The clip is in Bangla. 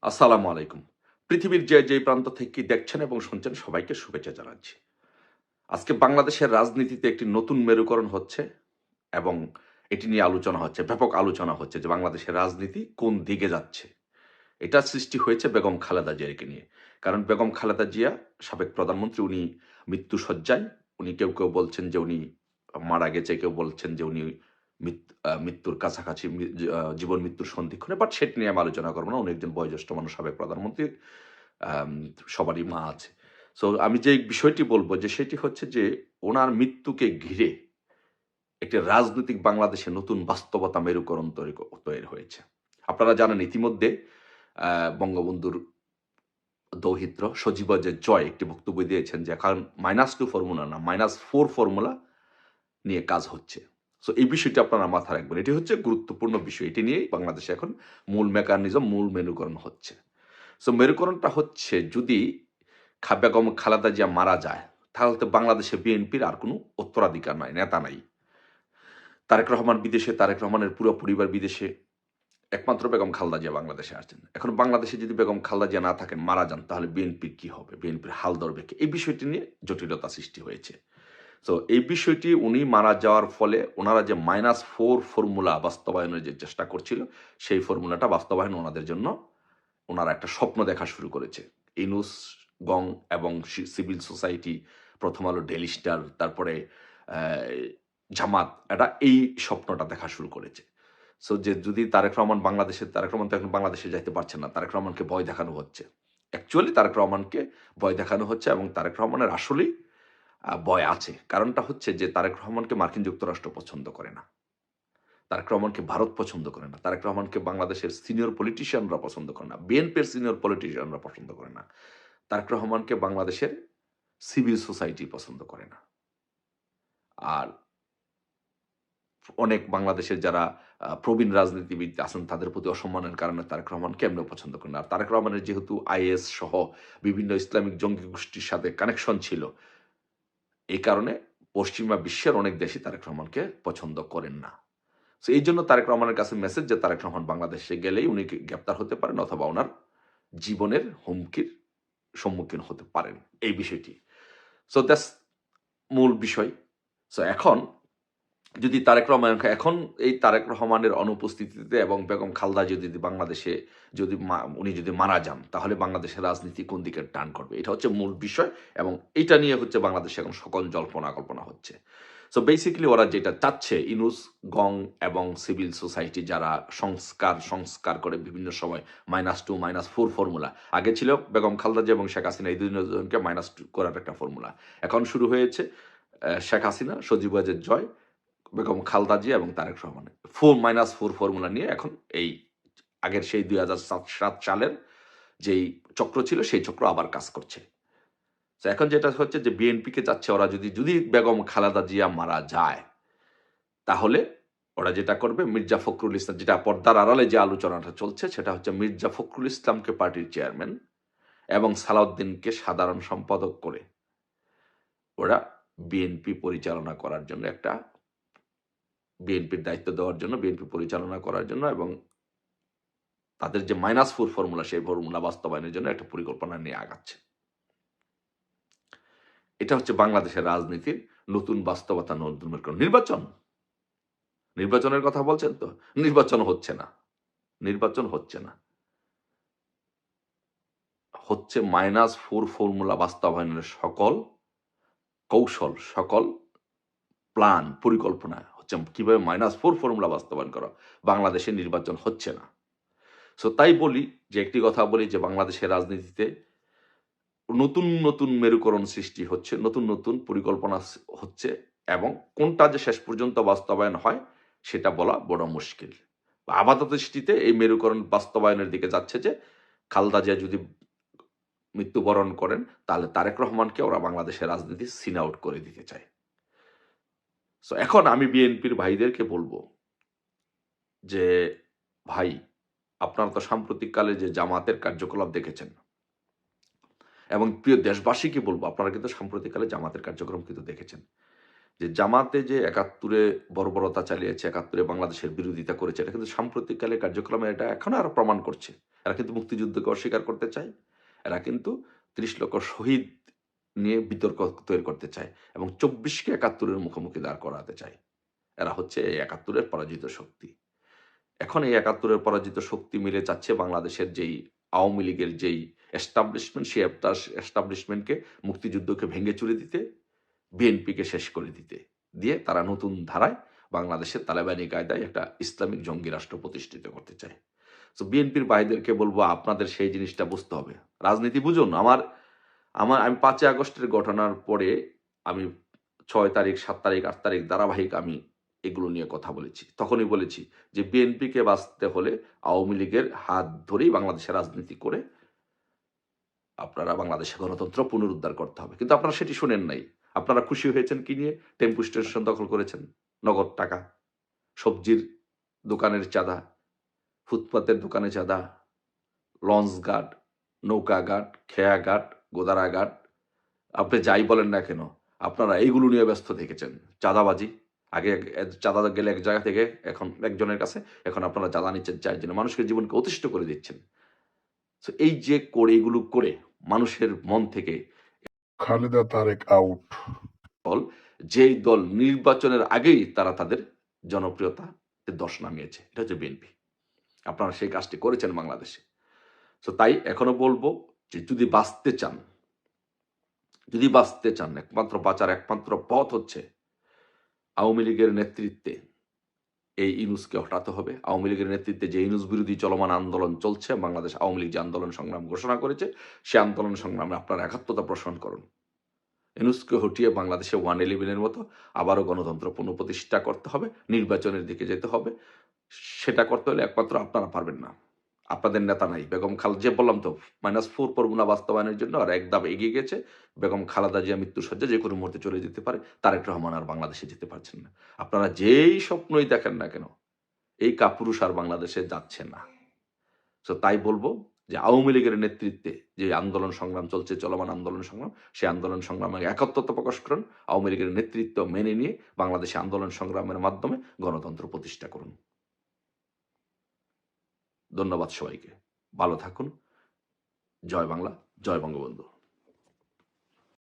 আসসালামু আলাইকুম। পৃথিবীর যে যেই প্রান্ত থেকে দেখছেন এবং শুনছেন সবাইকে শুভেচ্ছা জানাচ্ছি। আজকে বাংলাদেশের রাজনীতিতে একটি নতুন মেরুকরণ হচ্ছে এবং এটি নিয়ে আলোচনা হচ্ছে, ব্যাপক আলোচনা হচ্ছে যে বাংলাদেশের রাজনীতি কোন দিকে যাচ্ছে। এটা সৃষ্টি হয়েছে বেগম খালেদা জিয়াকে নিয়ে। কারণ বেগম খালেদা জিয়া সাবেক প্রধানমন্ত্রী, উনি মৃত্যুশয্যায়। উনি কেউ বলছেন যে উনি মারা গেছে, কেউ বলছেন যে উনি মৃত্যুর কাছাকাছি জীবন মৃত্যুর সন্ধিক্ষণে। বাট সেটি নিয়ে আমি আলোচনা করব না। উনি একজন বয়োজ্যেষ্ঠ মানুষ, সাবেক প্রধানমন্ত্রী। আম সবারই মা আছে। সো আমি যে বিষয়টি বলব যে সেটি হচ্ছে যে উনার মৃত্যুকে ঘিরে একটি রাজনৈতিক বাংলাদেশে নতুন বাস্তবতা মেরুকরণ তৈরি হয়েছে। আপনারা জানেন ইতিমধ্যে বঙ্গবন্ধুর দৌহিত্র সজীবজের জয় একটি বক্তব্য দিয়েছেন যে এখন -2 ফর্মুলা না, -4 ফর্মুলা নিয়ে কাজ হচ্ছে। সো এই বিষয়টি আপনারা মাথায় রাখবেন। এটি হচ্ছে গুরুত্বপূর্ণ বিষয়। এটি নিয়েই বাংলাদেশে এখন মূল মেকানিজম, মূল মেরুকরণ হচ্ছে। সো মেরুকরণটা হচ্ছে যদি বেগম খালেদা জিয়া মারা যায়, তাহলে তো বাংলাদেশে বিএনপির আর কোনো উত্তরাধিকার নাই, নেতা নাই। তারেক রহমান বিদেশে, তারেক রহমানের পুরো পরিবার বিদেশে। একমাত্র বেগম খালেদা জিয়া বাংলাদেশে আসছেন। এখন বাংলাদেশে যদি বেগম খালেদা জিয়া না থাকেন, মারা যান, তাহলে বিএনপির কি হবে? বিএনপির হাল ধরবে কে? এই বিষয়টি নিয়ে জটিলতা সৃষ্টি হয়েছে। সো এই বিষয়টি উনি মারা যাওয়ার ফলে উনারা যে -4 ফর্মুলা বাস্তবায়নের যে চেষ্টা করছিল, সেই ফর্মুলাটা বাস্তবায়ন ওনাদের জন্য উনারা একটা স্বপ্ন দেখা শুরু করেছে। ইউনূস, গং এবং সিভিল সোসাইটি, প্রথম আলো, ডেইলি স্টার, তারপরে অ্যা জামাত, এটা এই স্বপ্নটা দেখা শুরু করেছে। সো যে যদি তারেক রহমান তো এখন বাংলাদেশে যাইতে পারছেন না। তারেক রহমানকে ভয় দেখানো হচ্ছে। অ্যাকচুয়ালি তারেক রহমানকে ভয় দেখানো হচ্ছে এবং তারেক রহমানের আসলেই ভয় আছে। কারণটা হচ্ছে যে তারেক রহমানকে মার্কিন যুক্তরাষ্ট্র পছন্দ করে না। তারেক রহমানকে ভারত পছন্দ করে না। তারেক রহমানকে বাংলাদেশের সিনিয়র পলিটিশিয়ানরা পছন্দ করে না। বিএনপির সিনিয়র পলিটিশিয়ানরা পছন্দ করে না। তারেক রহমানকে বাংলাদেশের সিভিল সোসাইটি পছন্দ করে না। আর অনেক বাংলাদেশের যারা প্রবীণ রাজনীতিবিদ আছেন তাদের প্রতি অসম্মানের কারণে তারেক রহমানকে এমনিও পছন্দ করে না। আর তারেক রহমানের যেহেতু আইএস সহ বিভিন্ন ইসলামিক জঙ্গি গোষ্ঠীর সাথে কানেকশন ছিল, এই কারণে পশ্চিমা বিশ্বের অনেক দেশই তারেক রহমানকে পছন্দ করেন না। সো এইজন্য তারেক রহমানের কাছে মেসেজ যে তারেক রহমান বাংলাদেশে গেলেই উনি গ্রেপ্তার হতে পারেন অথবা উনার জীবনের হুমকির সম্মুখীন হতে পারেন। এই বিষয়টি। সো দ্যাটস মূল বিষয়। সো এখন যদি এই তারেক রহমানের অনুপস্থিতিতে এবং বেগম খালেদা যদি বাংলাদেশে উনি যদি মারা যান, তাহলে বাংলাদেশের রাজনীতি কোন দিকে টার্ন করবে? এটা হচ্ছে মূল বিষয় এবং এইটা নিয়ে হচ্ছে বাংলাদেশে এখন সকল জল্পনা-কল্পনা হচ্ছে। সো বেসিক্যালি ওরা যেটা চাচ্ছে, ইউনূস, গং এবং সিভিল সোসাইটি যারা সংস্কার করে বিভিন্ন সময় -2, -4 ফর্মুলা। আগে ছিল বেগম খালেদা জিয়া এবং শেখ হাসিনা, এই ২ জনকে -2 করার একটা ফর্মুলা। এখন শুরু হয়েছে শেখ হাসিনা, সজীব ওয়াজেদ জয়, বেগম খালেদা জিয়া এবং তারেক রহমানের 4 ফর্মুলা নিয়ে এখন এই আগের সেই ২০০৭ সালের যেই চক্র ছিল, সেই চক্র আবার কাজ করছে। তো এখন যেটা হচ্ছে যে বিএনপিকে চাচ্ছে ওরা যদি বেগম খালেদা জিয়া মারা যায়, তাহলে ওরা যেটা করবে, মির্জা ফখরুল ইসলাম, যেটা পর্দার আড়ালে যে আলোচনাটা চলছে সেটা হচ্ছে মির্জা ফখরুল ইসলামকে পার্টির চেয়ারম্যান এবং সালাউদ্দিনকে সাধারণ সম্পাদক করে ওরা বিএনপি পরিচালনা করার জন্য বিএনপির দায়িত্ব দেওয়ার জন্য, বিএনপি পরিচালনা করার জন্য এবং তাদের যে -4 ফর্মুলা, সেই ফর্মুলা বাস্তবায়নের জন্য একটা পরিকল্পনা নিয়ে আগাচ্ছে। এটা হচ্ছে বাংলাদেশের রাজনীতির নতুন বাস্তবতা, নতুন মেরুকরণ। নির্বাচনের কথা বলছেন তো? নির্বাচন হচ্ছে না। নির্বাচন হচ্ছে না। হচ্ছে -4 ফর্মুলা বাস্তবায়নের সকল কৌশল, সকল প্ল্যান, পরিকল্পনা হচ্ছে কিভাবে -4 ফর্মুলা বাস্তবায়ন করা। বাংলাদেশে নির্বাচন হচ্ছে না। সো তাই বলি যে একটি কথা বলি যে বাংলাদেশের রাজনীতিতে নতুন মেরুকরণ সৃষ্টি হচ্ছে, নতুন পরিকল্পনা হচ্ছে এবং কোনটা যে শেষ পর্যন্ত বাস্তবায়ন হয় সেটা বলা বড় মুশকিল। আপাতদৃষ্টিতে এই মেরুকরণ বাস্তবায়নের দিকে যাচ্ছে যে খালেদা জিয়া যদি মৃত্যুবরণ করেন, তাহলে তারেক রহমানকে ওরা বাংলাদেশের রাজনীতি সিন আউট করে দিতে চায়। সো এখন আমি বিএনপির ভাইদেরকে বলব যে, ভাই, আপনারা তো সাম্প্রতিককালে যে জামাতের কার্যকলাপ দেখেছেন এবং প্রিয় দেশবাসীকে বলব, আপনারা কিন্তু সাম্প্রতিককালে জামাতের কার্যক্রম কিন্তু দেখেছেন। যে জামাতে যে ৭১-এ বর্বরতা চালিয়েছে, ৭১-এ বাংলাদেশের বিরোধিতা করেছে, এটা কিন্তু সাম্প্রতিককালে কার্যক্রমে এটা এখন আরো প্রমাণ করছে। এরা কিন্তু মুক্তিযুদ্ধকে অস্বীকার করতে চায়, এরা কিন্তু ৩০ লক্ষ শহীদ নিয়ে বিতর্ক তৈরি করতে চায় এবং ২৪কে ৭১-এর মুখোমুখি দাঁড় করাতে চায়। এরা হচ্ছে এই ৭১-এর পরাজিত শক্তি। এখন এই ৭১-এর পরাজিত শক্তি মিলে চাচ্ছে বাংলাদেশের যেই আওয়ামী লীগের যেই এস্টাবলিশমেন্ট, সেই এস্টাবলিশমেন্টকে, মুক্তিযুদ্ধকে ভেঙে চুরে দিতে, বিএনপিকে শেষ করে দিতে, দিয়ে তারা নতুন ধারায় বাংলাদেশের তালেবানি কায়দায় একটা ইসলামিক জঙ্গি রাষ্ট্র প্রতিষ্ঠিত করতে চায়। সো বিএনপির ভাইদেরকে বলবো, আপনাদের সেই জিনিসটা বুঝতে হবে। রাজনীতি বুঝুন। আমি ৫ই আগস্টের ঘটনার পরে আমি ৬ তারিখ, ৭ তারিখ, ৮ তারিখ ধারাবাহিক আমি এগুলো নিয়ে কথা বলেছি। তখনই বলেছি যে বিএনপিকে বাঁচতে হলে আওয়ামী লীগের হাত ধরেই বাংলাদেশে রাজনীতি করে আপনারা বাংলাদেশে গণতন্ত্র পুনরুদ্ধার করতে হবে। কিন্তু আপনারা সেটি শোনেন নাই। আপনারা খুশি হয়েছেন কি নিয়ে? টেম্পু স্টেশন দখল করেছেন, নগদ টাকা, সবজির দোকানের চাঁদা, ফুটপাতের দোকানে চাঁদা, লঞ্চ ঘাট, নৌকা ঘাট, খেয়া ঘাট, গোদারা ঘাট, আপনি যাই বলেন না কেন, আপনারা এইগুলো নিয়ে ব্যস্ত থেকেছেন। চাঁদাবাজি, আগে চাঁদা গেলে এক জায়গা থেকে, এখন একজনের কাছে, এখন আপনারা চাঁদা নিচ্ছেন ৪ জনে, মানুষের জীবনকে অতিষ্ঠ করে দিচ্ছেন। সো এই যে করে, এগুলো করে মানুষের মন থেকে খালেদা তারেক আউট। যেই দল নির্বাচনের আগেই তারা তাদের জনপ্রিয়তা দশ নামিয়েছে, এটা হচ্ছে বিএনপি। আপনারা সেই কাজটি করেছেন বাংলাদেশে। তো তাই এখনো বলবো যে যদি বাঁচতে চান, একমাত্র বাঁচার একমাত্র পথ হচ্ছে আওয়ামী লীগের নেতৃত্বে এই ইউনূসকে হটাতে হবে। আওয়ামী লীগের নেতৃত্বে যে ইউনূস বিরোধী চলমান আন্দোলন চলছে, বাংলাদেশ আওয়ামী লীগ যে আন্দোলন সংগ্রাম ঘোষণা করেছে, সে আন্দোলন সংগ্রামে আপনারা একাত্মতা পোষণ করুন। ইউনূসকে হটিয়ে বাংলাদেশে 111-এর মতো আবারও গণতন্ত্র পুনঃপ্রতিষ্ঠা করতে হবে, নির্বাচনের দিকে যেতে হবে। সেটা করতে হলে একমাত্র আপনারা পারবেন না, আপনাদের নেতা নাই। বেগম যে বললাম তো, -4 ফর্মুলা বাস্তবায়নের জন্য আর এক ধাপ এগিয়ে গেছে। বেগম খালেদা জিয়া মৃত্যুসজ্জা যে কোনো মুহূর্তে চলে যেতে পারে, তারেক রহমান আর বাংলাদেশে যেতে পারছেন না। আপনারা যেই স্বপ্নই দেখেন না কেন, এই কাপুরুষ আর বাংলাদেশে যাচ্ছে না। সো তাই বলবো যে আওয়ামী লীগের নেতৃত্বে যে আন্দোলন সংগ্রাম চলছে, চলমান আন্দোলন সংগ্রাম, সেই আন্দোলন সংগ্রামে একাত্মতা প্রকাশ করুন। আওয়ামী লীগের নেতৃত্ব মেনে নিয়ে বাংলাদেশে আন্দোলন সংগ্রামের মাধ্যমে গণতন্ত্র প্রতিষ্ঠা করুন। ধন্যবাদ সবাইকে। ভালো থাকুন। জয় বাংলা, জয় বঙ্গবন্ধু।